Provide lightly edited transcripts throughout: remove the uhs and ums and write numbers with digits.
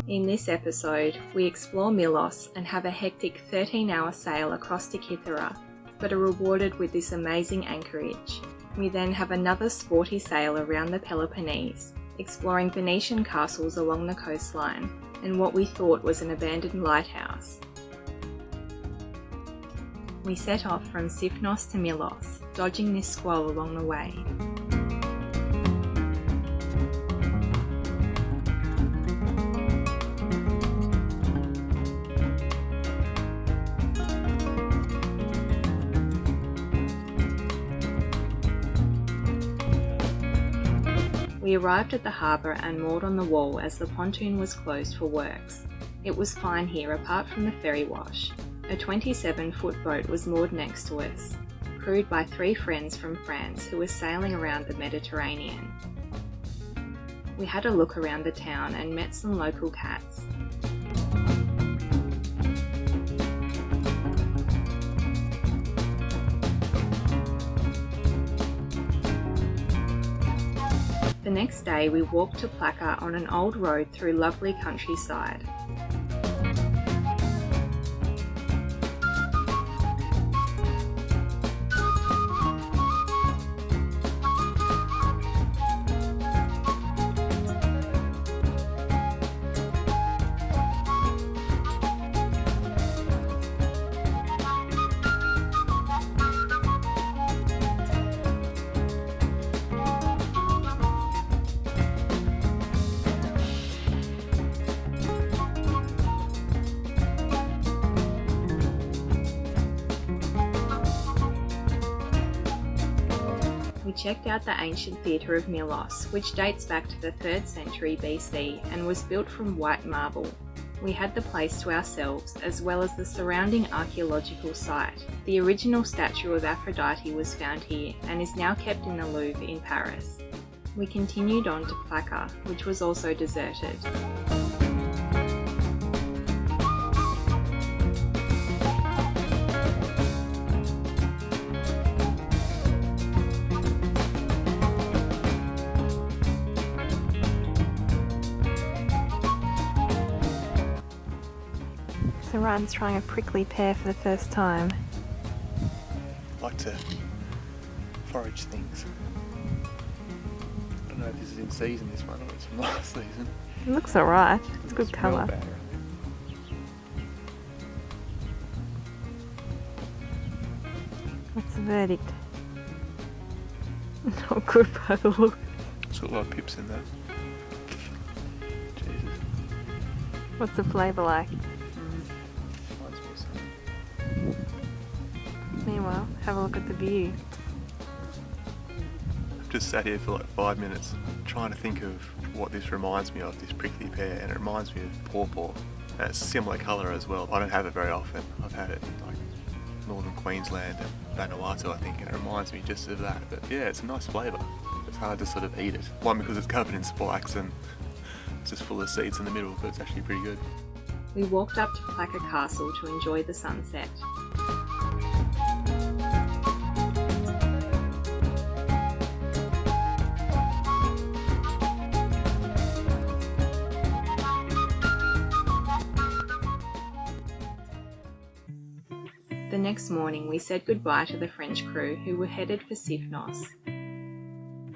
In this episode, we explore Milos and have a hectic 13-hour sail across to Kythira, but are rewarded with this amazing anchorage. We then have another sporty sail around the Peloponnese, exploring Venetian castles along the coastline and what we thought was an abandoned lighthouse. We set off from Sifnos to Milos, dodging this squall along the way. We arrived at the harbour and moored on the wall as the pontoon was closed for works. It was fine here apart from the ferry wash. A 27-foot boat was moored next to us, crewed by 3 friends from France who were sailing around the Mediterranean. We had a look around the town and met some local cats. The next day we walked to Plaka on an old road through lovely countryside. We checked out the ancient theatre of Milos, which dates back to the 3rd century BC and was built from white marble. We had the place to ourselves, as well as the surrounding archaeological site. The original statue of Aphrodite was found here and is now kept in the Louvre in Paris. We continued on to Plaka, which was also deserted. So Ryan's trying a prickly pear for the first time. I like to forage things. I don't know if this is in season, this one, or it's from last season. It looks alright. It's good colour. Bad, What's the verdict? Not good by the look. It's got a lot of pips in there. Jesus. What's the flavour like? Meanwhile, have a look at the view. I've just sat here for like 5 minutes trying to think of what this reminds me of, this prickly pear, and it reminds me of pawpaw. And it's a similar colour as well. I don't have it very often. I've had it in like northern Queensland and Vanuatu, I think, and it reminds me just of that. But yeah, it's a nice flavour. It's hard to sort of eat it. One, because it's covered in spikes and it's just full of seeds in the middle, but it's actually pretty good. We walked up to Plaka Castle to enjoy the sunset. The next morning we said goodbye to the French crew who were headed for Sifnos.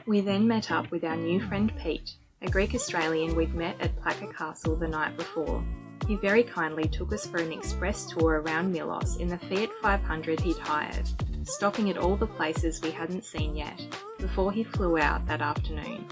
We then met up with our new friend Pete, a Greek-Australian we'd met at Plaka Castle the night before. He very kindly took us for an express tour around Milos in the Fiat 500 he'd hired, stopping at all the places we hadn't seen yet, before he flew out that afternoon.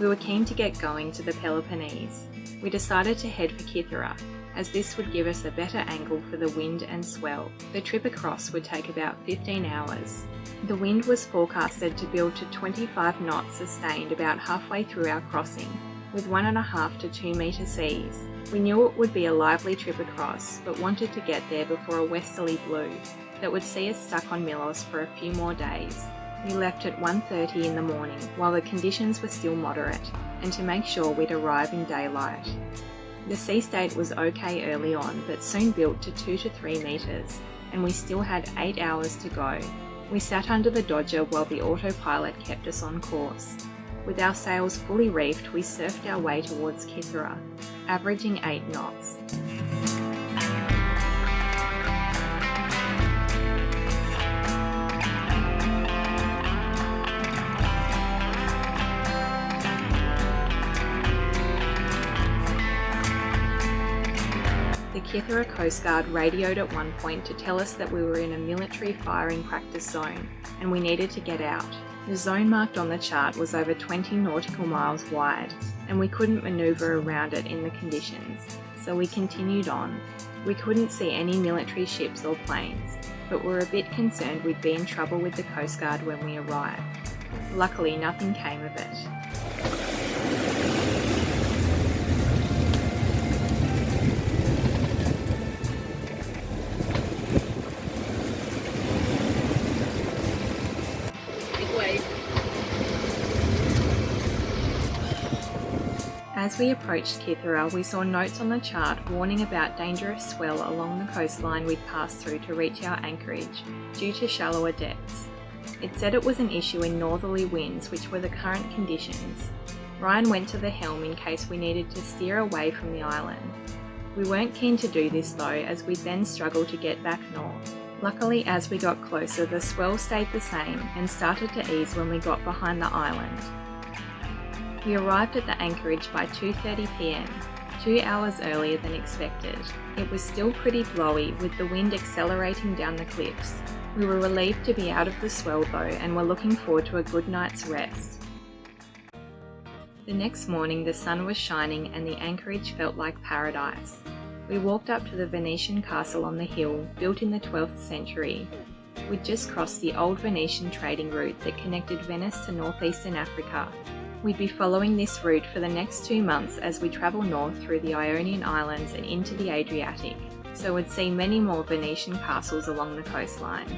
We were keen to get going to the Peloponnese. We decided to head for Kythira, as this would give us a better angle for the wind and swell. The trip across would take about 15 hours. The wind was forecasted to build to 25 knots sustained about halfway through our crossing, with 1.5 to 2 metre seas. We knew it would be a lively trip across, but wanted to get there before a westerly blew that would see us stuck on Milos for a few more days. We left at 1:30 in the morning while the conditions were still moderate, and to make sure we'd arrive in daylight. The sea state was okay early on, but soon built to 2 to 3 metres, and we still had 8 hours to go. We sat under the dodger while the autopilot kept us on course. With our sails fully reefed, we surfed our way towards Kythira, averaging 8 knots. The Kythira Coast Guard radioed at one point to tell us that we were in a military firing practice zone and we needed to get out. The zone marked on the chart was over 20 nautical miles wide and we couldn't manoeuvre around it in the conditions, so we continued on. We couldn't see any military ships or planes, but were a bit concerned we'd be in trouble with the Coast Guard when we arrived. Luckily, nothing came of it. As we approached Kythira, we saw notes on the chart warning about dangerous swell along the coastline we'd passed through to reach our anchorage due to shallower depths. It said it was an issue in northerly winds, which were the current conditions. Ryan went to the helm in case we needed to steer away from the island. We weren't keen to do this though, as we'd then struggle to get back north. Luckily, as we got closer, the swell stayed the same and started to ease when we got behind the island. We arrived at the anchorage by 2:30 p.m, 2 hours earlier than expected. It was still pretty blowy, with the wind accelerating down the cliffs. We were relieved to be out of the swell though, and were looking forward to a good night's rest. The next morning the sun was shining and the anchorage felt like paradise. We walked up to the Venetian Castle on the hill, built in the 12th century. We'd just crossed the old Venetian trading route that connected Venice to northeastern Africa. We'd be following this route for the next 2 months as we travel north through the Ionian Islands and into the Adriatic, so we'd see many more Venetian castles along the coastline.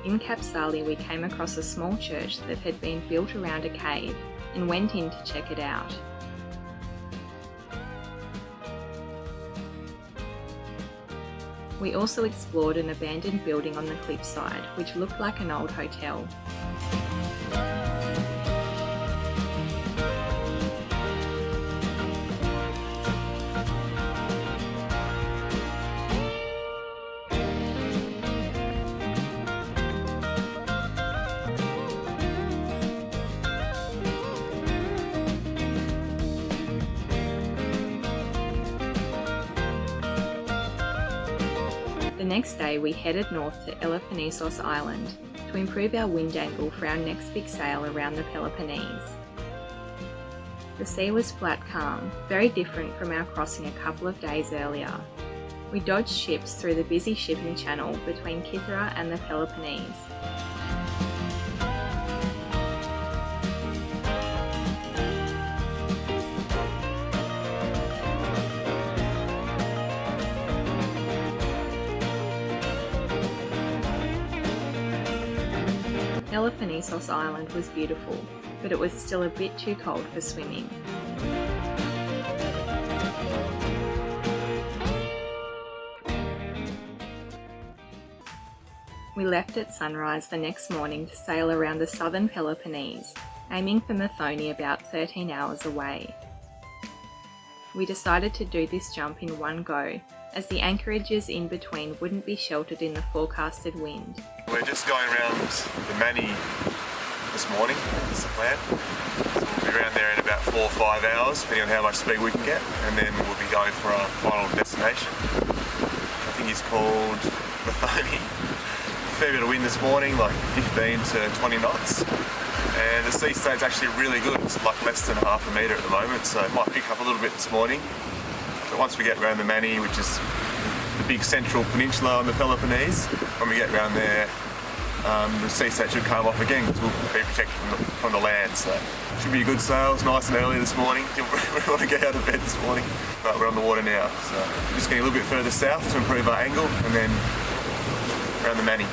In Capsali we came across a small church that had been built around a cave and went in to check it out. We also explored an abandoned building on the cliffside, which looked like an old hotel. The next day we headed north to Elafonisos Island to improve our wind angle for our next big sail around the Peloponnese. The sea was flat calm, very different from our crossing a couple of days earlier. We dodged ships through the busy shipping channel between Kythira and the Peloponnese. Elafonisos Island was beautiful, but it was still a bit too cold for swimming. We left at sunrise the next morning to sail around the Southern Peloponnese, aiming for Methoni about 13 hours away. We decided to do this jump in one go, as the anchorages in between wouldn't be sheltered in the forecasted wind. We're just going around the Mani this morning, that's the plan. So we'll be around there in about 4 or 5 hours, depending on how much speed we can get, and then we'll be going for our final destination. I think it's called Methoni. Fair bit of wind this morning, like 15 to 20 knots, and the sea state's actually really good. It's like less than half a metre at the moment, so it might pick up a little bit this morning. But once we get around the Mani, which is the big central peninsula on the Peloponnese, when we get around there, the sea state should come off again because we'll be protected from the land. So it should be a good sail. It's nice and early this morning. We want to get out of bed this morning, but we're on the water now. So we're just getting a little bit further south to improve our angle, and then around the Mani.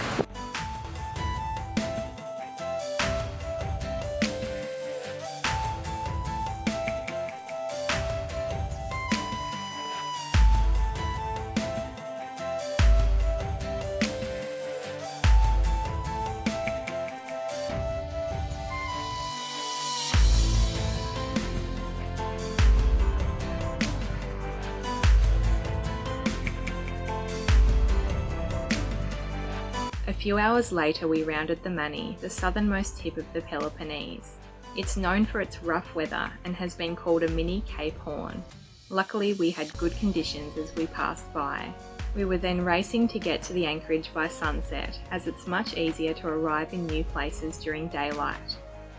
A few hours later we rounded the Mani, the southernmost tip of the Peloponnese. It's known for its rough weather and has been called a mini Cape Horn. Luckily we had good conditions as we passed by. We were then racing to get to the anchorage by sunset, as it's much easier to arrive in new places during daylight.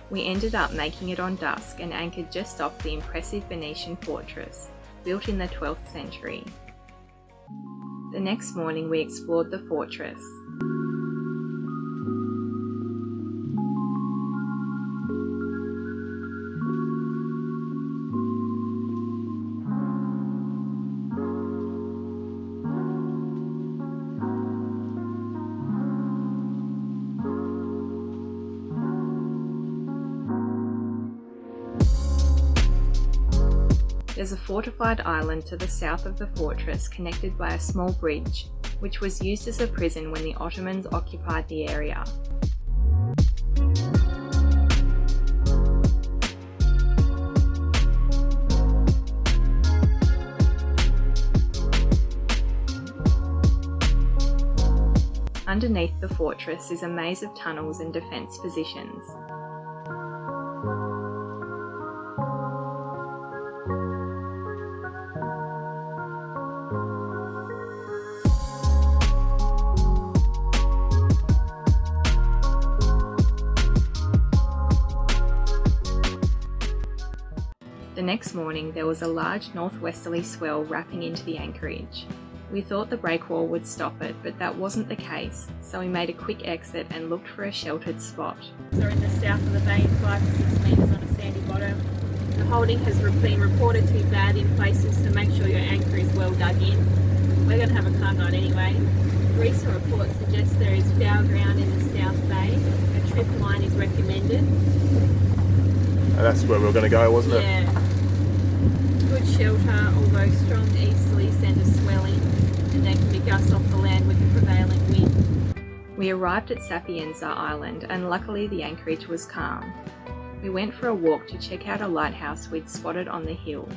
We ended up making it on dusk and anchored just off the impressive Venetian Fortress, built in the 12th century. The next morning we explored the fortress. There's a fortified island to the south of the fortress connected by a small bridge, which was used as a prison when the Ottomans occupied the area. Underneath the fortress is a maze of tunnels and defence positions. The next morning there was a large northwesterly swell wrapping into the anchorage. We thought the breakwall would stop it, but that wasn't the case, so we made a quick exit and looked for a sheltered spot. Are in the south of the bay, 5 to 6 metres on a sandy bottom. The holding has been reported to be bad in places, so make sure your anchor is well dug in. We're going to have a calm night anyway. Recent reports suggest there is foul ground in the South Bay. A trip line is recommended. And that's where we were going to go, wasn't it? Yeah. Good shelter, although strong easterly send a swelling, and they can be gusts off the land with the prevailing wind. We arrived at Sapienza Island and luckily the anchorage was calm. We went for a walk to check out a lighthouse we'd spotted on the hill.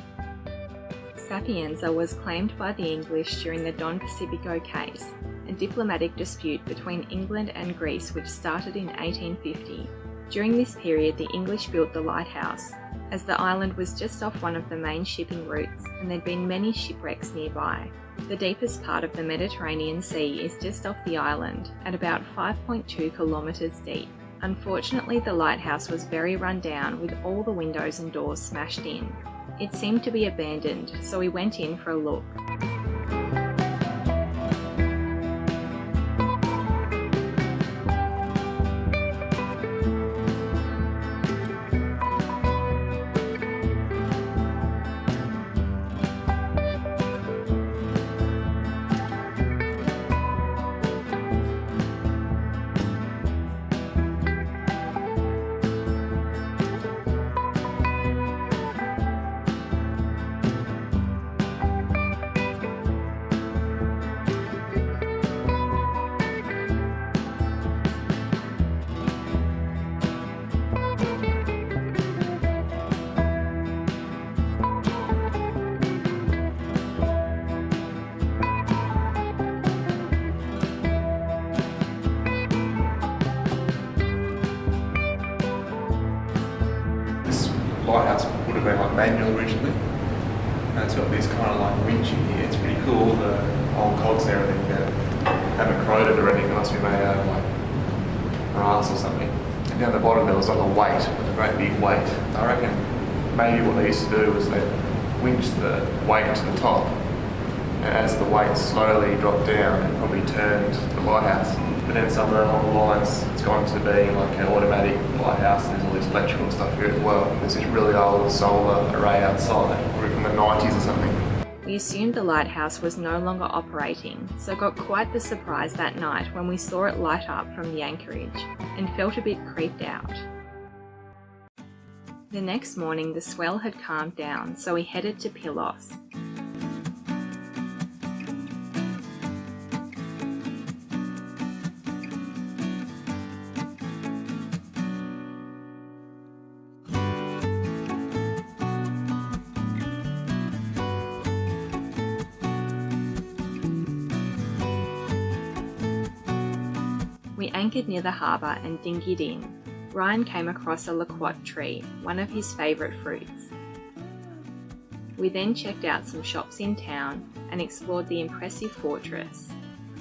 Sapienza was claimed by the English during the Don Pacifico case, a diplomatic dispute between England and Greece which started in 1850. During this period the English built the lighthouse, as the island was just off one of the main shipping routes and there'd been many shipwrecks nearby. The deepest part of the Mediterranean Sea is just off the island, at about 5.2 kilometres deep. Unfortunately, the lighthouse was very run down with all the windows and doors smashed in. It seemed to be abandoned, so we went in for a look. Lighthouse would have been like manual originally, and it's got this kind of like winch in here. It's pretty cool. The old cogs and everything that haven't corroded or anything. It must be made out of like brass or something. down the bottom there was like a weight, a great big weight. I reckon maybe what they used to do was they winched the weight to the top, and as the weight slowly dropped down, it probably turned the lighthouse. But then somewhere along the lines, it's gone to being like an automatic lighthouse, and there's all this electrical stuff here as well. There's this really old solar array outside, probably from the 90s or something. We assumed the lighthouse was no longer operating, so got quite the surprise that night when we saw it light up from the anchorage, and felt a bit creeped out. The next morning the swell had calmed down, so we headed to Pilos. We anchored near the harbour and dinghied in. Ryan came across a loquat tree, one of his favourite fruits. We then checked out some shops in town and explored the impressive fortress.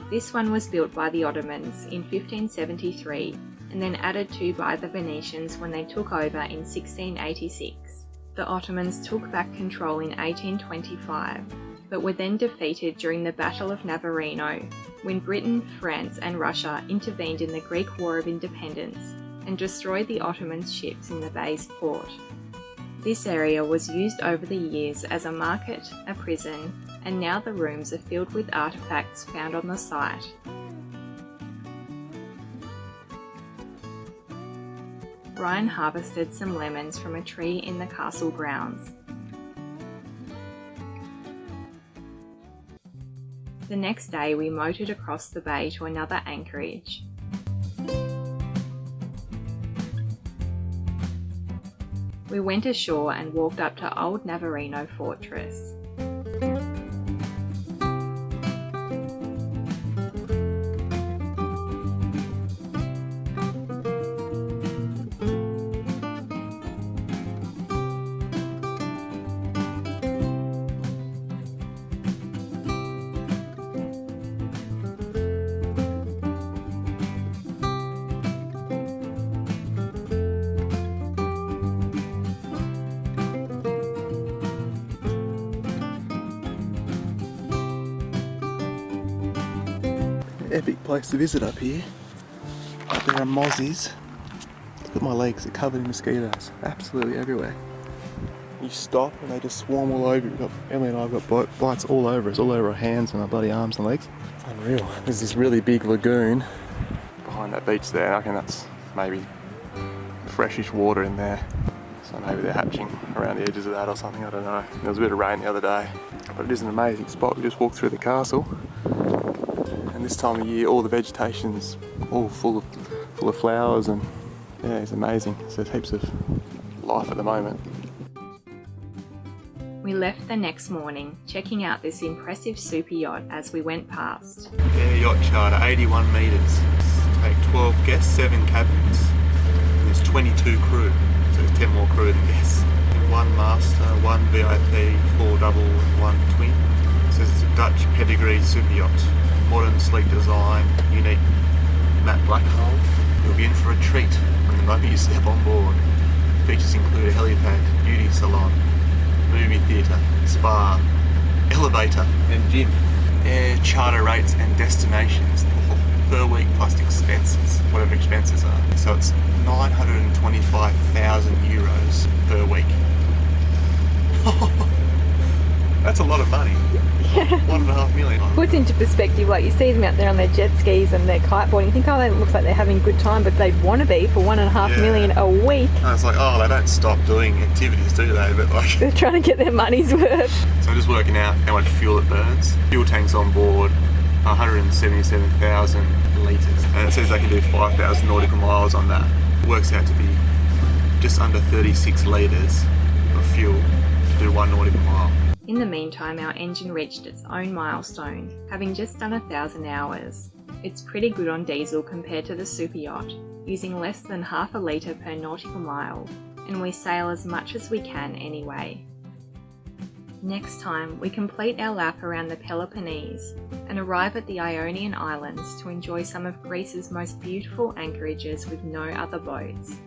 This one was built by the Ottomans in 1573 and then added to by the Venetians when they took over in 1686. The Ottomans took back control in 1825, but were then defeated during the Battle of Navarino, when Britain, France and Russia intervened in the Greek War of Independence and destroyed the Ottoman ships in the bay's port. This area was used over the years as a market, a prison, and now the rooms are filled with artefacts found on the site. Ryan harvested some lemons from a tree in the castle grounds. The next day we motored across the bay to another anchorage. We went ashore and walked up to old Neino Fortress. Epic place to visit up here. There are mozzies. Look at my legs, they're covered in mosquitoes. Absolutely everywhere. You stop and they just swarm all over you. Emily and I have got bites all over us, all over our hands and our bloody arms and legs. It's unreal. There's this really big lagoon behind that beach there. I reckon that's maybe freshish water in there. So maybe they're hatching around the edges of that or something, I don't know. There was a bit of rain the other day. But it is an amazing spot. We just walked through the castle. And this time of year, all the vegetation's all full of flowers, and yeah, it's amazing. So there's heaps of life at the moment. We left the next morning, checking out this impressive super yacht as we went past. Yeah, yacht charter, 81 metres. Take 12 guests, 7 cabins, and there's 22 crew. So there's 10 more crew than guests. And 1 master, 1 VIP, 4 double, and 1 twin. So it's a Dutch pedigree super yacht. Modern, sleek design, unique matte black hull. You'll be in for a treat from the moment you step on board. Features include a helipad, beauty salon, movie theatre, spa, elevator and gym. Air charter rates and destinations per week plus expenses, whatever expenses are. So it's 925,000 euros per week. That's a lot of money. Yeah. 1.5 million. Puts into perspective, like you see them out there on their jet skis and their kiteboarding, you think, oh, that looks like they're having a good time, but they'd want to be for 1.5 million a week. And it's like, oh, they don't stop doing activities, do they? But like, they're trying to get their money's worth. So I'm just working out how much fuel it burns. Fuel tanks on board, 177,000 litres. And it says they can do 5,000 nautical miles on that. It works out to be just under 36 litres of fuel to do 1 nautical mile. In the meantime, our engine reached its own milestone, having just done 1,000 hours. It's pretty good on diesel compared to the super yacht, using less than half a litre per nautical mile, and we sail as much as we can anyway. Next time, we complete our lap around the Peloponnese and arrive at the Ionian Islands to enjoy some of Greece's most beautiful anchorages with no other boats.